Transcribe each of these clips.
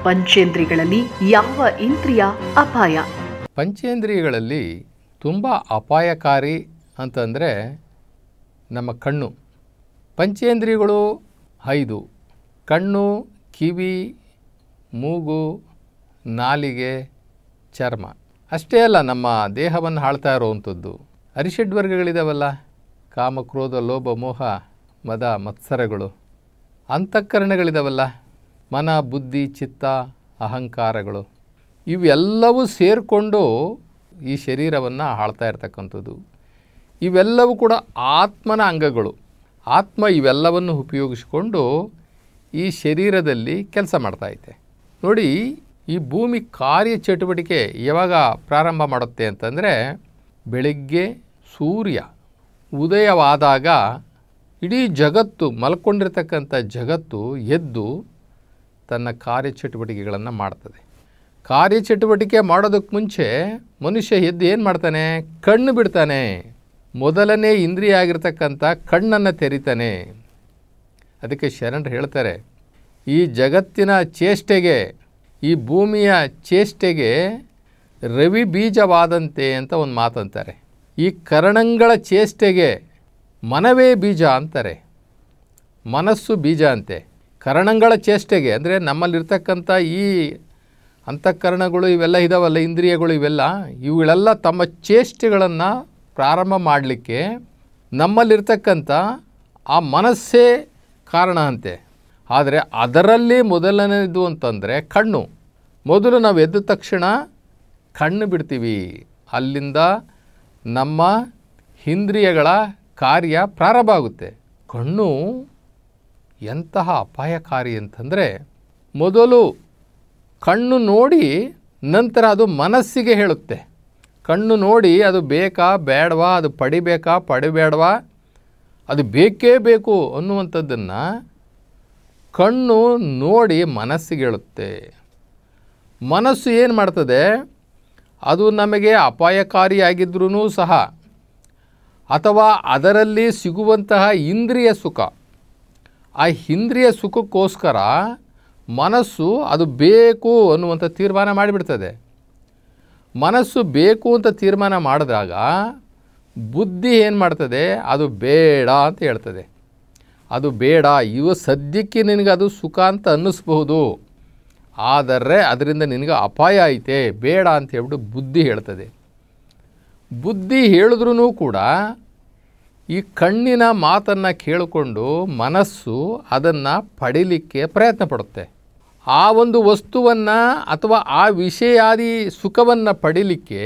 ಪಂಚೇಂದ್ರಿಯಗಳಲ್ಲಿ ಯಾವ ಇಂದ್ರಿಯ ಅಪಾಯ? ಪಂಚೇಂದ್ರಿಯಗಳಲ್ಲಿ ತುಂಬ ಅಪಾಯಕಾರಿ ಅಂತಂದರೆ ನಮ್ಮ ಕಣ್ಣು. ಪಂಚೇಂದ್ರಿಯಗಳು 5: ಕಣ್ಣು, ಕಿವಿ, ಮೂಗು, ನಾಲಿಗೆ, ಚರ್ಮ. ಅಷ್ಟೇ ಅಲ್ಲ, ನಮ್ಮ ದೇಹವನ್ನು ಆಳ್ತಾ ಇರುವಂಥದ್ದು ಅರಿಷಡ್ವರ್ಗಗಳಿದಾವಲ್ಲ, ಕಾಮ, ಕ್ರೋಧ, ಲೋಭ, ಮೋಹ, ಮದ, ಮತ್ಸರಗಳು. ಅಂತಃಕರಣಗಳಿದಾವಲ್ಲ, ಮನ, ಬುದ್ಧಿ, ಚಿತ್ತ, ಅಹಂಕಾರಗಳು. ಇವೆಲ್ಲವೂ ಸೇರಿಕೊಂಡು ಈ ಶರೀರವನ್ನು ಆಳ್ತಾ ಇರ್ತಕ್ಕಂಥದ್ದು. ಇವೆಲ್ಲವೂ ಕೂಡ ಆತ್ಮನ ಅಂಗಗಳು. ಆತ್ಮ ಇವೆಲ್ಲವನ್ನು ಉಪಯೋಗಿಸಿಕೊಂಡು ಈ ಶರೀರದಲ್ಲಿ ಕೆಲಸ ಮಾಡ್ತಾಯಿದೆ. ನೋಡಿ, ಈ ಭೂಮಿ ಕಾರ್ಯಚಟುವಟಿಕೆ ಯಾವಾಗ ಪ್ರಾರಂಭ ಮಾಡುತ್ತೆ ಅಂತಂದರೆ, ಬೆಳಗ್ಗೆ ಸೂರ್ಯ ಉದಯವಾದಾಗ ಇಡೀ ಜಗತ್ತು, ಮಲ್ಕೊಂಡಿರ್ತಕ್ಕಂಥ ಜಗತ್ತು ಎದ್ದು ತನ್ನ ಕಾರ್ಯಚಟುವಟಿಕೆಗಳನ್ನು ಮಾಡ್ತದೆ. ಕಾರ್ಯಚಟುವಟಿಕೆ ಮಾಡೋದಕ್ಕೆ ಮುಂಚೆ ಮನುಷ್ಯ ಎದ್ದು ಏನು ಮಾಡ್ತಾನೆ? ಕಣ್ಣು ಬಿಡ್ತಾನೆ. ಮೊದಲನೇ ಇಂದ್ರಿಯ ಆಗಿರ್ತಕ್ಕಂಥ ಕಣ್ಣನ್ನು ತೆರಿತಾನೆ. ಅದಕ್ಕೆ ಶರಣರು ಹೇಳ್ತಾರೆ, ಈ ಜಗತ್ತಿನ ಚೇಷ್ಟೆಗೆ, ಈ ಭೂಮಿಯ ಚೇಷ್ಟೆಗೆ ರವಿ ಬೀಜವಾದಂತೆ ಅಂತ ಒಂದು ಮಾತಂತಾರೆ. ಈ ಕರಣಗಳ ಚೇಷ್ಟೆಗೆ ಮನವೇ ಬೀಜ ಅಂತಾರೆ. ಮನಸ್ಸು ಬೀಜ ಅಂತೆ. ಕರಣಗಳ ಚೇಷ್ಟೆಗೆ ಅಂದರೆ ನಮ್ಮಲ್ಲಿರ್ತಕ್ಕಂಥ ಈ ಅಂತಃಕರಣಗಳು ಇವೆಲ್ಲ ಇದಾವಲ್ಲ, ಇಂದ್ರಿಯಗಳು ಇವುಗಳೆಲ್ಲ ತಮ್ಮ ಚೇಷ್ಟೆಗಳನ್ನು ಪ್ರಾರಂಭ ಮಾಡಲಿಕ್ಕೆ ನಮ್ಮಲ್ಲಿರ್ತಕ್ಕಂಥ ಆ ಮನಸ್ಸೇ ಕಾರಣ ಅಂತೆ. ಆದರೆ ಅದರಲ್ಲಿ ಮೊದಲನೇದು ಅಂತಂದರೆ ಕಣ್ಣು. ಮೊದಲು ನಾವು ಎದ್ದ ತಕ್ಷಣ ಕಣ್ಣು ಬಿಡ್ತೀವಿ. ಅಲ್ಲಿಂದ ನಮ್ಮ ಇಂದ್ರಿಯಗಳ ಕಾರ್ಯ ಪ್ರಾರಂಭ ಆಗುತ್ತೆ. ಕಣ್ಣು ಎಂತಹ ಅಪಾಯಕಾರಿ ಅಂತಂದರೆ, ಮೊದಲು ಕಣ್ಣು ನೋಡಿ ನಂತರ ಅದು ಮನಸ್ಸಿಗೆ ಹೇಳುತ್ತೆ. ಕಣ್ಣು ನೋಡಿ ಅದು ಬೇಕಾ ಬೇಡವಾ, ಅದು ಪಡಿಬೇಕಾ ಪಡಿಬೇಡವಾ, ಅದು ಬೇಕೇ ಬೇಕು ಅನ್ನುವಂಥದ್ದನ್ನು ಕಣ್ಣು ನೋಡಿ ಮನಸ್ಸಿಗೆ ಹೇಳುತ್ತೆ. ಮನಸ್ಸು ಏನು ಮಾಡ್ತದೆ? ಅದು ನಮಗೆ ಅಪಾಯಕಾರಿಯಾಗಿದ್ರೂ ಸಹ, ಅಥವಾ ಅದರಲ್ಲಿ ಸಿಗುವಂತಹ ಇಂದ್ರಿಯ ಸುಖ, ಆ ಇಂದ್ರಿಯ ಸುಖಕ್ಕೋಸ್ಕರ ಮನಸ್ಸು ಅದು ಬೇಕು ಅನ್ನುವಂಥ ತೀರ್ಮಾನ ಮಾಡಿಬಿಡ್ತದೆ. ಮನಸ್ಸು ಬೇಕು ಅಂತ ತೀರ್ಮಾನ ಮಾಡಿದಾಗ ಬುದ್ಧಿ ಏನು ಮಾಡ್ತದೆ? ಅದು ಬೇಡ ಅಂತ ಹೇಳ್ತದೆ. ಅದು ಬೇಡ, ಇವು ಸದ್ಯಕ್ಕೆ ನಿನಗೆ ಅದು ಸುಖ ಅಂತ ಅನ್ನಿಸ್ಬಹುದು, ಆದರೆ ಅದರಿಂದ ನಿನಗೆ ಅಪಾಯ ಐತೆ, ಬೇಡ ಅಂತ ಹೇಳ್ಬಿಟ್ಟು ಬುದ್ಧಿ ಹೇಳ್ತದೆ. ಬುದ್ಧಿ ಹೇಳಿದ್ರೂ ಕೂಡ ಈ ಕಣ್ಣಿನ ಮಾತನ್ನು ಕೇಳಿಕೊಂಡು ಮನಸ್ಸು ಅದನ್ನು ಪಡೀಲಿಕ್ಕೆ ಪ್ರಯತ್ನ ಪಡುತ್ತೆ. ಆ ಒಂದು ವಸ್ತುವನ್ನು ಅಥವಾ ಆ ವಿಷಯಾದಿ ಸುಖವನ್ನು ಪಡೀಲಿಕ್ಕೆ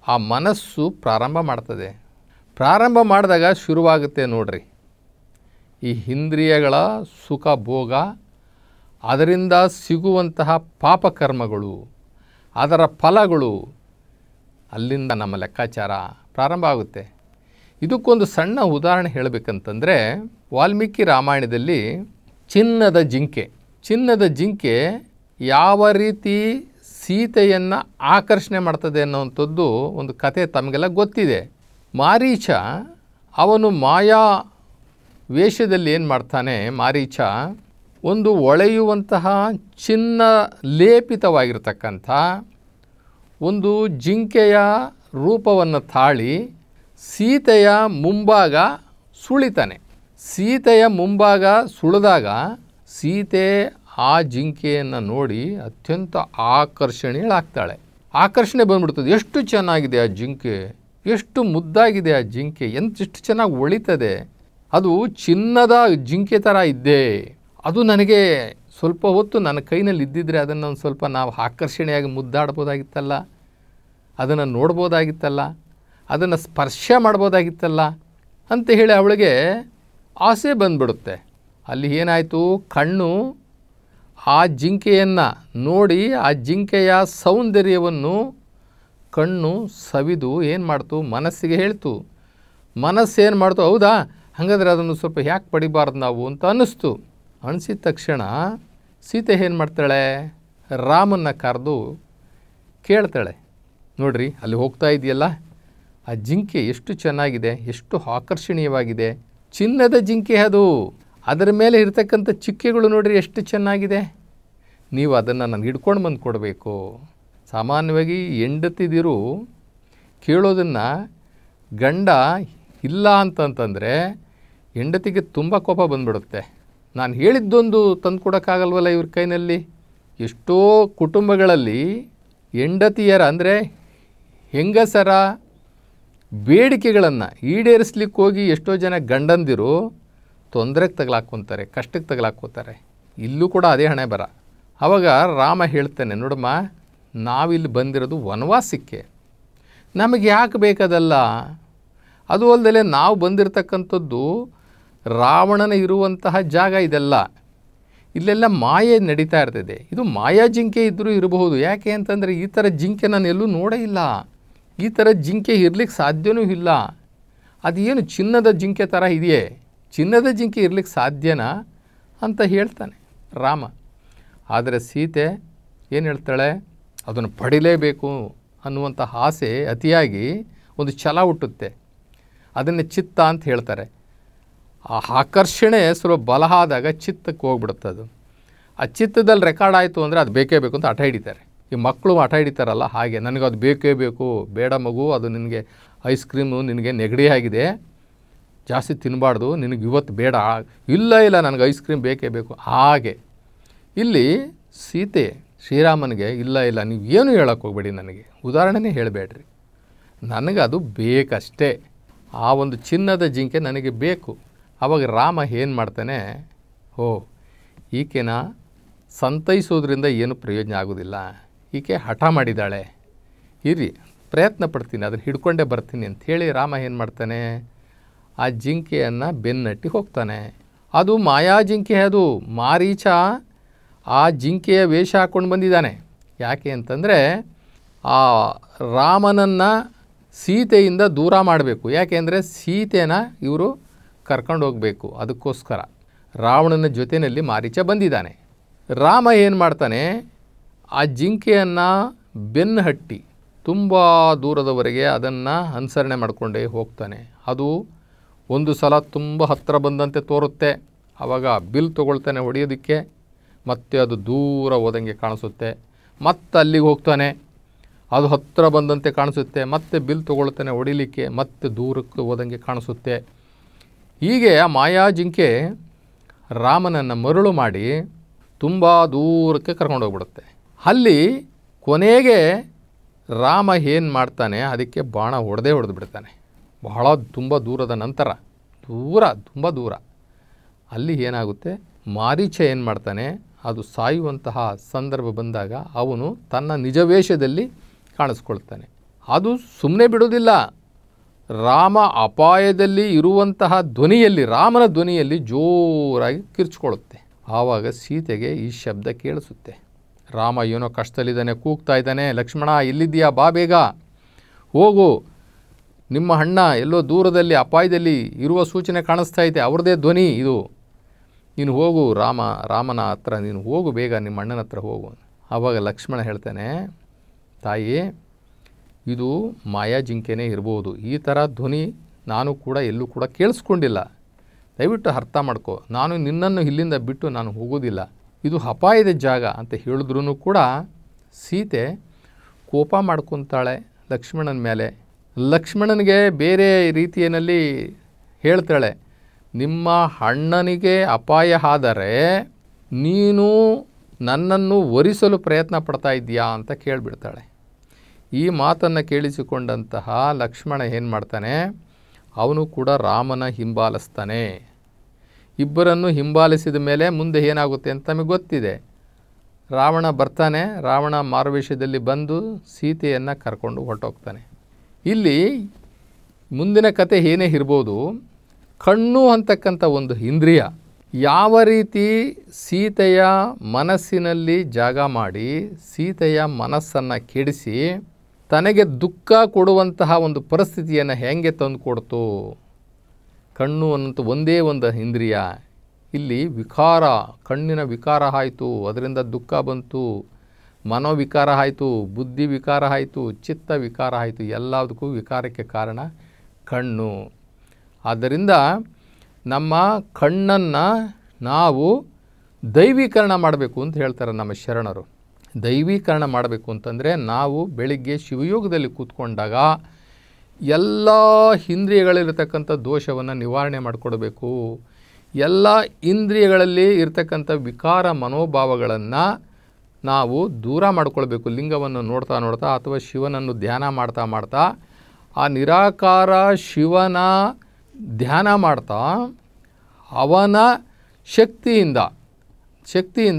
ಆ ಮನಸ್ಸು ಪ್ರಾರಂಭ ಮಾಡ್ತದೆ. ಪ್ರಾರಂಭ ಮಾಡಿದಾಗ ಶುರುವಾಗುತ್ತೆ ನೋಡ್ರಿ ಈ ಇಂದ್ರಿಯಗಳ ಸುಖ ಭೋಗ, ಅದರಿಂದ ಸಿಗುವಂತಹ ಪಾಪಕರ್ಮಗಳು, ಅದರ ಫಲಗಳು. ಅಲ್ಲಿಂದ ನಮ್ಮ ಲೆಕ್ಕಾಚಾರ ಪ್ರಾರಂಭ ಆಗುತ್ತೆ. ಇದಕ್ಕೊಂದು ಸಣ್ಣ ಉದಾಹರಣೆ ಹೇಳಬೇಕಂತಂದರೆ, ವಾಲ್ಮೀಕಿ ರಾಮಾಯಣದಲ್ಲಿ ಚಿನ್ನದ ಜಿಂಕೆ ಯಾವ ರೀತಿ ಸೀತೆಯನ್ನು ಆಕರ್ಷಣೆ ಮಾಡ್ತದೆ ಅನ್ನೋವಂಥದ್ದು ಒಂದು ಕತೆ ತಮಗೆಲ್ಲ ಗೊತ್ತಿದೆ. ಮಾರೀಚ ಅವನು ಮಾಯಾ ವೇಷದಲ್ಲಿ ಏನು ಮಾಡ್ತಾನೆ? ಮಾರೀಚ ಒಂದು ಹೊಳೆಯುವಂತಹ ಚಿನ್ನ ಲೇಪಿತವಾಗಿರ್ತಕ್ಕಂಥ ಒಂದು ಜಿಂಕೆಯ ರೂಪವನ್ನು ತಾಳಿ ಸೀತೆಯ ಮುಂಭಾಗ ಸುಳಿತಾನೆ. ಸೀತೆಯ ಮುಂಭಾಗ ಸುಳಿದಾಗ ಸೀತೆ ಆ ಜಿಂಕೆಯನ್ನು ನೋಡಿ ಅತ್ಯಂತ ಆಕರ್ಷಣೀಯಳಾಗ್ತಾಳೆ. ಆಕರ್ಷಣೆ ಬಂದ್ಬಿಡ್ತದೆ. ಎಷ್ಟು ಚೆನ್ನಾಗಿದೆ ಆ ಜಿಂಕೆ, ಎಷ್ಟು ಮುದ್ದಾಗಿದೆ ಆ ಜಿಂಕೆ, ಎಷ್ಟು ಚೆನ್ನಾಗಿ ಹೊಳಿತದೆ, ಅದು ಚಿನ್ನದ ಜಿಂಕೆ ಥರ ಇದ್ದೆ, ಅದು ನನಗೆ ಸ್ವಲ್ಪ ಹೊತ್ತು ನನ್ನ ಕೈನಲ್ಲಿ ಇದ್ದಿದ್ರೆ ಅದನ್ನು ಒಂದು ಸ್ವಲ್ಪ ನಾವು ಆಕರ್ಷಣೆಯಾಗಿ ಮುದ್ದಾಡ್ಬೋದಾಗಿತ್ತಲ್ಲ, ಅದನ್ನು ನೋಡ್ಬೋದಾಗಿತ್ತಲ್ಲ, ಅದನ್ನು ಸ್ಪರ್ಶ ಮಾಡ್ಬೋದಾಗಿತ್ತಲ್ಲ ಅಂತ ಹೇಳಿ ಅವಳಿಗೆ ಆಸೆ ಬಂದ್ಬಿಡುತ್ತೆ. ಅಲ್ಲಿ ಏನಾಯಿತು? ಕಣ್ಣು ಆ ಜಿಂಕೆಯನ್ನು ನೋಡಿ ಆ ಜಿಂಕೆಯ ಸೌಂದರ್ಯವನ್ನು ಕಣ್ಣು ಸವಿದು ಏನು ಮಾಡ್ತು? ಮನಸ್ಸಿಗೆ ಹೇಳ್ತು. ಮನಸ್ಸೇನು ಮಾಡ್ತು? ಹೌದಾ, ಹಾಗಾದರೆ ಅದನ್ನು ಸ್ವಲ್ಪ ಯಾಕೆ ಪಡಿಬಾರ್ದು ನಾವು ಅಂತ ಅನ್ನಿಸ್ತು. ಅನಿಸಿದ ತಕ್ಷಣ ಸೀತೆ ಏನು ಮಾಡ್ತಾಳೆ? ರಾಮನ್ನ ಕರೆದು ಕೇಳ್ತಾಳೆ, ನೋಡ್ರಿ ಅಲ್ಲಿ ಹೋಗ್ತಾ ಇದೆಯಲ್ಲ ಆ ಜಿಂಕೆ ಎಷ್ಟು ಚೆನ್ನಾಗಿದೆ, ಎಷ್ಟು ಆಕರ್ಷಣೀಯವಾಗಿದೆ, ಚಿನ್ನದ ಜಿಂಕೆ ಅದು, ಅದರ ಮೇಲೆ ಇರ್ತಕ್ಕಂಥ ಚಿಕ್ಕೆಗಳು ನೋಡ್ರಿ ಎಷ್ಟು ಚೆನ್ನಾಗಿದೆ, ನೀವು ಅದನ್ನು ನಾನು ಹಿಡ್ಕೊಂಡು ಬಂದು ಕೊಡಬೇಕು. ಸಾಮಾನ್ಯವಾಗಿ ಹೆಂಡತಿದಿರು ಕೇಳೋದನ್ನು ಗಂಡ ಇಲ್ಲ ಅಂತಂತಂದರೆ ಹೆಂಡತಿಗೆ ತುಂಬ ಕೋಪ ಬಂದುಬಿಡುತ್ತೆ. ನಾನು ಹೇಳಿದ್ದೊಂದು ತಂದು ಕೊಡೋಕ್ಕಾಗಲ್ವಲ್ಲ ಇವ್ರ ಕೈನಲ್ಲಿ. ಎಷ್ಟೋ ಕುಟುಂಬಗಳಲ್ಲಿ ಹೆಂಡತಿಯರ ಅಂದರೆ ಹೆಂಗಸರ ಬೇಡಿಕೆಗಳನ್ನು ಈಡೇರಿಸ್ಲಿಕ್ಕೆ ಹೋಗಿ ಎಷ್ಟೋ ಜನ ಗಂಡಂದಿರು ತೊಂದರೆಗೆ ತಗಲಾಕ್ಕೊತಾರೆ, ಕಷ್ಟಕ್ಕೆ ತಗಲಾಕ್ಕೋತಾರೆ. ಇಲ್ಲೂ ಕೂಡ ಅದೇ ಹಣೆ ಬರ. ಆವಾಗ ರಾಮ ಹೇಳ್ತಾನೆ, ನೋಡಮ್ಮ, ನಾವಿಲ್ಲಿ ಬಂದಿರೋದು ವನವಾಸಕ್ಕೆ, ನಮಗೆ ಯಾಕೆ ಬೇಕದಲ್ಲ. ಅದು ಅಲ್ಲದೆ ನಾವು ಬಂದಿರತಕ್ಕಂಥದ್ದು ರಾವಣನ ಇರುವಂತಹ ಜಾಗ ಇದೆಲ್ಲ. ಇಲ್ಲೆಲ್ಲ ಮಾಯೆ ನಡೀತಾ ಇರ್ತದೆ. ಇದು ಮಾಯಾ ಜಿಂಕೆ ಇದ್ದರೂ ಇರಬಹುದು. ಯಾಕೆ ಅಂತಂದರೆ ಈ ಥರ ಜಿಂಕೆ ನಾನು ಎಲ್ಲೂ ನೋಡೇ ಇಲ್ಲ. ಈ ಥರ ಜಿಂಕೆ ಇರಲಿಕ್ಕೆ ಸಾಧ್ಯವೂ ಇಲ್ಲ. ಅದೇನು ಚಿನ್ನದ ಜಿಂಕೆ ಥರ ಇದೆಯೇ, ಚಿನ್ನದ ಜಿಂಕೆ ಇರಲಿಕ್ಕೆ ಸಾಧ್ಯನಾ ಅಂತ ಹೇಳ್ತಾನೆ ರಾಮ. ಆದರೆ ಸೀತೆ ಏನು ಹೇಳ್ತಾಳೆ, ಅದನ್ನು ಪಡಿಲೇಬೇಕು ಅನ್ನುವಂಥ ಆಸೆ ಅತಿಯಾಗಿ ಒಂದು ಛಲ ಹುಟ್ಟುತ್ತೆ. ಅದನ್ನೇ ಚಿತ್ತ ಅಂತ ಹೇಳ್ತಾರೆ. ಆ ಆಕರ್ಷಣೆ ಸ್ವಲ್ಪ ಬಲ ಆದಾಗ ಚಿತ್ತಕ್ಕೆ ಹೋಗ್ಬಿಡುತ್ತೆ. ಅದು ಆ ಚಿತ್ತದಲ್ಲಿ ರೆಕಾರ್ಡ್ ಆಯಿತು ಅಂದರೆ ಅದು ಬೇಕೇ ಬೇಕು ಅಂತ ಹಠ ಹಿಡಿತಾರೆ. ಈ ಮಕ್ಕಳು ಹಠ ಹಿಡಿತಾರಲ್ಲ ಹಾಗೆ, ನನಗೆ ಅದು ಬೇಕೇ ಬೇಕು, ಬೇಡ ಮಗು, ಅದು ನಿನಗೆ ಐಸ್ ಕ್ರೀಮು ನಿನಗೆ ನೆಗಡಿ ಆಗಿದೆ, ಜಾಸ್ತಿ ತಿನ್ನಬಾರ್ದು, ನಿನಗೆ ಇವತ್ತು ಬೇಡ, ಇಲ್ಲ ಇಲ್ಲ ನನಗೆ ಐಸ್ ಕ್ರೀಮ್ ಬೇಕೇ ಬೇಕು. ಹಾಗೆ ಇಲ್ಲಿ ಸೀತೆ ಶ್ರೀರಾಮನಿಗೆ ಇಲ್ಲ ಇಲ್ಲ ನೀವು ಏನು ಹೇಳೋಕ್ಕೆ ಹೋಗ್ಬೇಡಿ, ನನಗೆ ಉದಾಹರಣೆನೇ ಹೇಳಬೇಡ್ರಿ, ನನಗೆ ಅದು ಬೇಕಷ್ಟೇ, ಆ ಒಂದು ಚಿನ್ನದ ಜಿಂಕೆ ನನಗೆ ಬೇಕು. ಆವಾಗ ರಾಮ ಏನು ಮಾಡ್ತಾನೆ, ಈಕೆನ ಸಂತೈಸೋದ್ರಿಂದ ಏನು ಪ್ರಯೋಜನ ಆಗೋದಿಲ್ಲ, ಈಕೆ ಹಠ ಮಾಡಿದ್ದಾಳೆ, ಇರಿ ಪ್ರಯತ್ನ ಪಡ್ತೀನಿ, ಅದನ್ನು ಹಿಡ್ಕೊಂಡೇ ಬರ್ತೀನಿ ಅಂಥೇಳಿ ರಾಮ ಏನು ಮಾಡ್ತಾನೆ, ಆ ಜಿಂಕೆಯನ್ನು ಬೆನ್ನಟ್ಟಿ ಹೋಗ್ತಾನೆ. ಅದು ಮಾಯಾ ಜಿಂಕೆ, ಅದು ಮಾರೀಚ ಆ ಜಿಂಕೆಯ ವೇಷ ಹಾಕ್ಕೊಂಡು ಬಂದಿದ್ದಾನೆ. ಯಾಕೆ ಅಂತಂದರೆ ಆ ರಾಮನನ್ನು ಸೀತೆಯಿಂದ ದೂರ ಮಾಡಬೇಕು. ಯಾಕೆ ಅಂದರೆ ಸೀತೆನ ಇವರು ಕರ್ಕೊಂಡು ಹೋಗಬೇಕು. ಅದಕ್ಕೋಸ್ಕರ ರಾವಣನ ಜೊತೆಯಲ್ಲಿ ಮಾರೀಚ ಬಂದಿದ್ದಾನೆ. ರಾಮ ಏನು ಮಾಡ್ತಾನೆ, ಆ ಜಿಂಕೆಯನ್ನು ಬೆನ್ನು ಹಟ್ಟಿ ತುಂಬ ದೂರದವರೆಗೆ ಅದನ್ನು ಅನುಸರಣೆ ಮಾಡಿಕೊಂಡೇ ಹೋಗ್ತಾನೆ. ಅದು ಒಂದು ಸಲ ತುಂಬ ಹತ್ತಿರ ಬಂದಂತೆ ತೋರುತ್ತೆ. ಆವಾಗ ಬಿಲ್ ತೊಗೊಳ್ತಾನೆ ಹೊಡೆಯೋದಕ್ಕೆ, ಮತ್ತೆ ಅದು ದೂರ ಹೋದಂಗೆ ಕಾಣಿಸುತ್ತೆ. ಮತ್ತೆ ಅಲ್ಲಿಗೆ ಹೋಗ್ತಾನೆ, ಅದು ಹತ್ತಿರ ಬಂದಂತೆ ಕಾಣಿಸುತ್ತೆ, ಮತ್ತೆ ಬಿಲ್ ತೊಗೊಳ್ತಾನೆ ಹೊಡಿಲಿಕ್ಕೆ, ಮತ್ತೆ ದೂರಕ್ಕೆ ಹೋದಂಗೆ ಕಾಣಿಸುತ್ತೆ. ಹೀಗೆ ಆ ಮಾಯಾ ಜಿಂಕೆ ರಾಮನನ್ನು ಮರುಳು ಮಾಡಿ ತುಂಬ ದೂರಕ್ಕೆ ಕರ್ಕೊಂಡು ಹೋಗ್ಬಿಡುತ್ತೆ. ಅಲ್ಲಿ ಕೊನೆಗೆ ರಾಮ ಏನು ಮಾಡ್ತಾನೆ, ಅದಕ್ಕೆ ಬಾಣ ಹೊಡೆದು ಬಿಡ್ತಾನೆ. ಬಹಳ ತುಂಬ ದೂರದ ನಂತರ, ತುಂಬ ದೂರ ಅಲ್ಲಿ ಏನಾಗುತ್ತೆ, ಮಾರೀಚ ಏನು ಮಾಡ್ತಾನೆ, ಅದು ಸಾಯುವಂತಹ ಸಂದರ್ಭ ಬಂದಾಗ ಅವನು ತನ್ನ ನಿಜ ವೇಷದಲ್ಲಿ ಕಾಣಿಸ್ಕೊಳ್ತಾನೆ. ಅದು ಸುಮ್ಮನೆ ಬಿಡೋದಿಲ್ಲ, ರಾಮ ಅಪಾಯದಲ್ಲಿ ಇರುವಂತಹ ಧ್ವನಿಯಲ್ಲಿ, ರಾಮನ ಧ್ವನಿಯಲ್ಲಿ ಜೋರಾಗಿ ಕಿರ್ಚ್ಕೊಳ್ಳುತ್ತೆ. ಆವಾಗ ಸೀತೆಗೆ ಈ ಶಬ್ದ ಕೇಳಿಸುತ್ತೆ. ರಾಮ ಏನೋ ಕಷ್ಟದಲ್ಲಿದ್ದಾನೆ, ಕೂಗ್ತಾ ಇದ್ದಾನೆ, ಲಕ್ಷ್ಮಣ ಎಲ್ಲಿದ್ದೀಯಾ, ಬಾ ಬೇಗ ಹೋಗು, ನಿಮ್ಮ ಅಣ್ಣ ಎಲ್ಲೋ ದೂರದಲ್ಲಿ ಅಪಾಯದಲ್ಲಿ ಇರುವ ಸೂಚನೆ ಕಾಣಿಸ್ತಾ ಇದೆ, ಅವ್ರದ್ದೇ ಧ್ವನಿ ಇದು, ನೀನು ಹೋಗು, ರಾಮನ ಹತ್ರ ನೀನು ಹೋಗು, ಬೇಗ ನಿಮ್ಮ ಅಣ್ಣನ ಹತ್ರ ಹೋಗು. ಆವಾಗ ಲಕ್ಷ್ಮಣ ಹೇಳ್ತಾನೆ, ತಾಯಿ ಇದು ಮಾಯಾ ಜಿಂಕೆನೇ ಇರ್ಬೋದು, ಈ ಥರ ಧ್ವನಿ ನಾನು ಕೂಡ ಎಲ್ಲೂ ಕೂಡ ಕೇಳಿಸ್ಕೊಂಡಿಲ್ಲ, ದಯವಿಟ್ಟು ಅರ್ಥ ಮಾಡ್ಕೋ, ನಾನು ನಿನ್ನನ್ನು ಇಲ್ಲಿಂದ ಬಿಟ್ಟು ನಾನು ಹೋಗೋದಿಲ್ಲ, ಇದು ಅಪಾಯದ ಜಾಗ ಅಂತ ಹೇಳಿದ್ರೂ ಕೂಡ ಸೀತೆ ಕೋಪ ಮಾಡ್ಕೊತಾಳೆ ಲಕ್ಷ್ಮಣನ ಮೇಲೆ. ಲಕ್ಷ್ಮಣನಿಗೆ ಬೇರೆ ರೀತಿಯಲ್ಲಿ ಹೇಳ್ತಾಳೆ, ನಿಮ್ಮ ಅಣ್ಣನಿಗೆ ಅಪಾಯ ಆದರೆ ನೀನು ನನ್ನನ್ನು ಒರಿಸಲು ಪ್ರಯತ್ನ ಪಡ್ತಾ ಇದ್ದೀಯಾ ಅಂತ ಕೇಳಿಬಿಡ್ತಾಳೆ. ಈ ಮಾತನ್ನು ಕೇಳಿಸಿಕೊಂಡಂತಹ ಲಕ್ಷ್ಮಣ ಏನು ಮಾಡ್ತಾನೆ, ಅವನು ಕೂಡ ರಾಮನ ಹಿಂಬಾಲಿಸ್ತಾನೆ. ಇಬ್ಬರನ್ನು ಹಿಂಬಾಲಿಸಿದ ಮೇಲೆ ಮುಂದೆ ಏನಾಗುತ್ತೆ ಅಂತ ನಮಗೆ ಗೊತ್ತಿದೆ. ರಾವಣ ಬರ್ತಾನೆ, ರಾವಣ ಮಾರುವೇಷದಲ್ಲಿ ಬಂದು ಸೀತೆಯನ್ನು ಕರ್ಕೊಂಡು ಹೊರಟೋಗ್ತಾನೆ. ಇಲ್ಲಿ ಮುಂದಿನ ಕತೆ ಏನೇ ಇರ್ಬೋದು, ಕಣ್ಣು ಅಂತಕ್ಕಂಥ ಒಂದು ಇಂದ್ರಿಯ ಯಾವ ರೀತಿ ಸೀತೆಯ ಮನಸ್ಸಿನಲ್ಲಿ ಜಾಗ ಮಾಡಿ ಸೀತೆಯ ಮನಸ್ಸನ್ನು ಕೆಡಿಸಿ ತನಗೆ ದುಃಖ ಕೊಡುವಂತಹ ಒಂದು ಪರಿಸ್ಥಿತಿಯನ್ನು ಹೇಗೆ ತಂದು ಕೊಡ್ತು. ಕಣ್ಣು ಅನ್ನೋಂಥ ಒಂದೇ ಒಂದು ಇಂದ್ರಿಯ, ಇಲ್ಲಿ ವಿಕಾರ, ಕಣ್ಣಿನ ವಿಕಾರ ಆಯಿತು, ಅದರಿಂದ ದುಃಖ ಬಂತು, ಮನೋವಿಕಾರ ಆಯಿತು, ಬುದ್ಧಿ ವಿಕಾರ ಆಯಿತು, ಚಿತ್ತ ವಿಕಾರ ಆಯಿತು, ಎಲ್ಲದಕ್ಕೂ ವಿಕಾರಕ್ಕೆ ಕಾರಣ ಕಣ್ಣು. ಆದ್ದರಿಂದ ನಮ್ಮ ಕಣ್ಣನ್ನು ನಾವು ದೈವೀಕರಣ ಮಾಡಬೇಕು ಅಂತ ಹೇಳ್ತಾರೆ ನಮ್ಮ ಶರಣರು. ದೈವೀಕರಣ ಮಾಡಬೇಕು ಅಂತಂದರೆ ನಾವು ಬೆಳಿಗ್ಗೆ ಶಿವಯೋಗದಲ್ಲಿ ಕೂತ್ಕೊಂಡಾಗ ಎಲ್ಲ ಇಂದ್ರಿಯಗಳಿರತಕ್ಕಂಥ ದೋಷವನ್ನು ನಿವಾರಣೆ ಮಾಡಿಕೊಡ್ಬೇಕು. ಎಲ್ಲ ಇಂದ್ರಿಯಗಳಲ್ಲಿ ಇರತಕ್ಕಂಥ ವಿಕಾರ ಮನೋಭಾವಗಳನ್ನು ನಾವು ದೂರ ಮಾಡಿಕೊಳ್ಬೇಕು. ಲಿಂಗವನ್ನು ನೋಡ್ತಾ ನೋಡ್ತಾ ಅಥವಾ ಶಿವನನ್ನು ಧ್ಯಾನ ಮಾಡ್ತಾ ಮಾಡ್ತಾ ಆ ನಿರಾಕಾರ ಶಿವನ ಧ್ಯಾನ ಮಾಡ್ತಾ ಅವನ ಶಕ್ತಿಯಿಂದ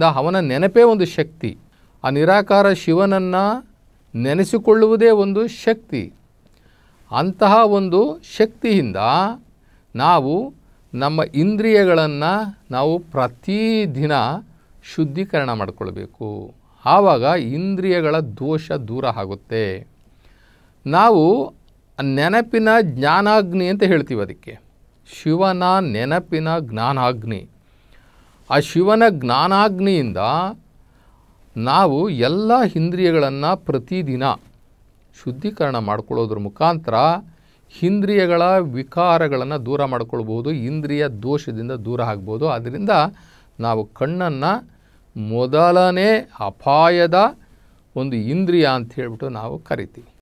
ಅವನ ನೆನಪೇ ಒಂದು ಶಕ್ತಿ. ಆ ನಿರಾಕಾರ ಶಿವನನ್ನು ನೆನೆಸಿಕೊಳ್ಳುವುದೇ ಒಂದು ಶಕ್ತಿ. ಅಂತಹ ಒಂದು ಶಕ್ತಿಯಿಂದ ನಾವು ನಮ್ಮ ಇಂದ್ರಿಯಗಳನ್ನು ನಾವು ಪ್ರತಿದಿನ ಶುದ್ಧೀಕರಣ ಮಾಡಿಕೊಳ್ಬೇಕು. ಆವಾಗ ಇಂದ್ರಿಯಗಳ ದೋಷ ದೂರ ಆಗುತ್ತೆ. ನಾವು ನೆನಪಿನ ಜ್ಞಾನಾಗ್ನಿ ಅಂತ ಹೇಳ್ತೀವಿ ಅದಕ್ಕೆ. ಶಿವನ ನೆನಪಿನ ಜ್ಞಾನಾಗ್ನಿ. ಆ ಶಿವನ ಜ್ಞಾನಾಗ್ನಿಯಿಂದ ನಾವು ಎಲ್ಲ ಇಂದ್ರಿಯಗಳನ್ನು ಪ್ರತಿದಿನ ಶುದ್ಧೀಕರಣ ಮಾಡಿಕೊಳ್ಳೋದ್ರ ಮುಖಾಂತರ ಇಂದ್ರಿಯಗಳ ವಿಕಾರಗಳನ್ನು ದೂರ ಮಾಡಿಕೊಳ್ಬೋದು, ಇಂದ್ರಿಯ ದೋಷದಿಂದ ದೂರ ಆಗ್ಬೋದು. ಆದ್ದರಿಂದ ನಾವು ಕಣ್ಣನ್ನು ಮೊದಲನೇ ಅಪಾಯದ ಒಂದು ಇಂದ್ರಿಯ ಅಂತ ಹೇಳ್ಬಿಟ್ಟು ನಾವು ಕರಿತೀವಿ.